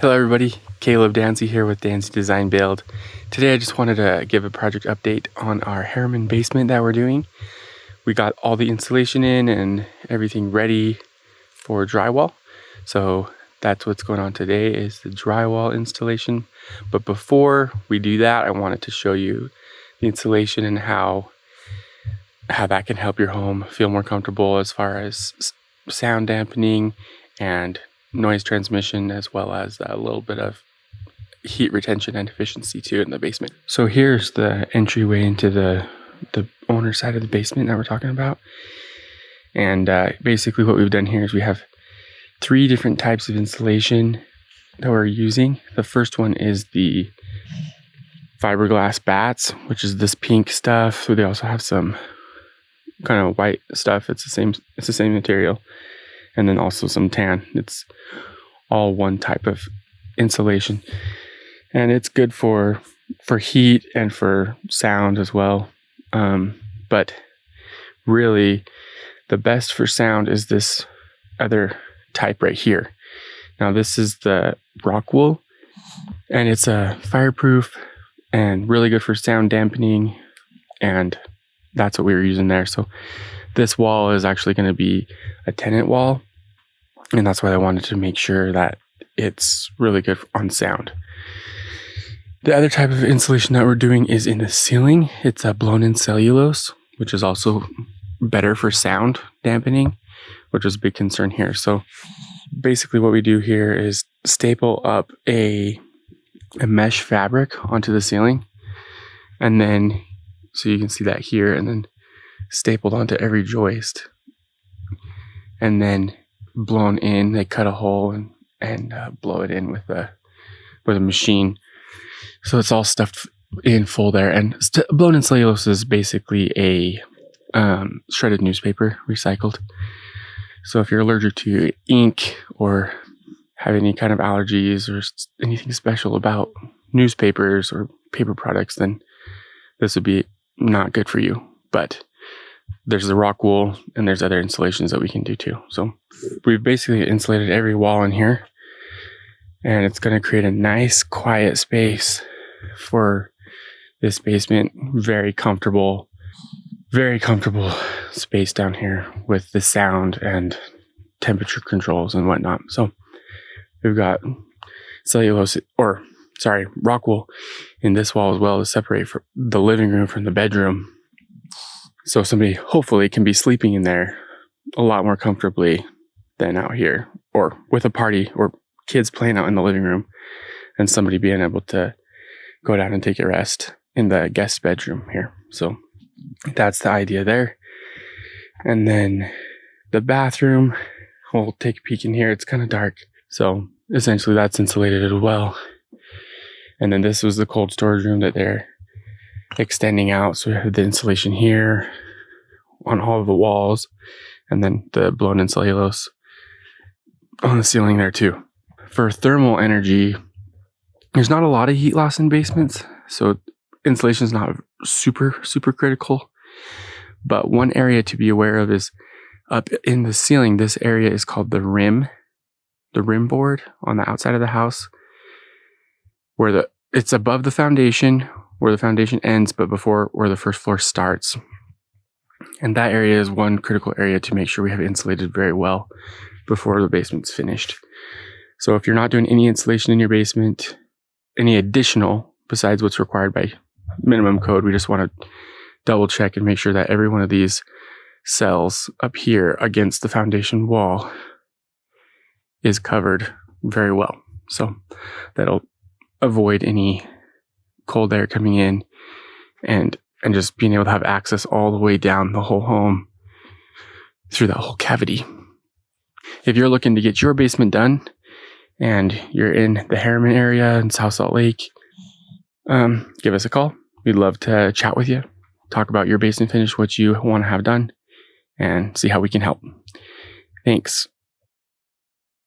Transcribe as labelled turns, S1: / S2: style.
S1: Hello everybody, Caleb Dancy here with Dancy Design Build. Today I just wanted to give a project update on our Harriman basement that we're doing. We got all the insulation in and everything ready for drywall. So that's what's going on today, is the drywall installation. But before we do that, I wanted to show you the insulation and how that can help your home feel more comfortable as far as sound dampening and noise transmission, as well as a little bit of heat retention and efficiency too in the basement. So here's the entryway into the owner side of the basement that we're talking about. And basically what we've done here is we have 3 different types of insulation that we're using. The first one is the fiberglass bats, which is this pink stuff. So they also have some kind of white stuff. It's the same material. And then also some tan. It's all one type of insulation. And it's good for heat and for sound as well. But really the best for sound is this other type right here. Now this is the rock wool, and it's a fireproof and really good for sound dampening, and that's what we were using there. So this wall is actually going to be a tenant wall, and that's why I wanted to make sure that it's really good on sound. The other type of insulation that we're doing is in the ceiling. It's a blown-in cellulose, which is also better for sound dampening, which is a big concern here. So basically what we do here is staple up a mesh fabric onto the ceiling, and then, so you can see that here, and then stapled onto every joist, and then blown in. They cut a hole and blow it in with a machine, so it's all stuffed in full there. And blown in cellulose is basically a shredded newspaper, recycled. So if you're allergic to ink or have any kind of allergies or anything special about newspapers or paper products, then this would be not good for you. But there's the rock wool, and there's other insulations that we can do too. So we've basically insulated every wall in here, and it's going to create a nice quiet space for this basement. Very comfortable space down here with the sound and temperature controls and whatnot. So we've got rock wool in this wall as well to separate the living room from the bedroom. So somebody hopefully can be sleeping in there a lot more comfortably than out here, or with a party or kids playing out in the living room, and somebody being able to go down and take a rest in the guest bedroom here. So that's the idea there. And then the bathroom, we'll take a peek in here. It's kind of dark. So essentially that's insulated as well. And then this was the cold storage room that they're extending out. So we have the insulation here on all of the walls, and then the blown in cellulose on the ceiling there too. For thermal energy, there's not a lot of heat loss in basements, so insulation is not super critical. But one area to be aware of is up in the ceiling. This area is called the rim board on the outside of the house, where it's above the foundation, where the foundation ends, but before where the first floor starts. And that area is one critical area to make sure we have insulated very well before the basement's finished. So if you're not doing any insulation in your basement, any additional besides what's required by minimum code, we just want to double check and make sure that every one of these cells up here against the foundation wall is covered very well. So that'll avoid any cold air coming in, and just being able to have access all the way down the whole home through that whole cavity. If you're looking to get your basement done and you're in the Harriman area in South Salt Lake, give us a call. We'd love to chat with you, talk about your basement finish, what you want to have done, and see how we can help. Thanks.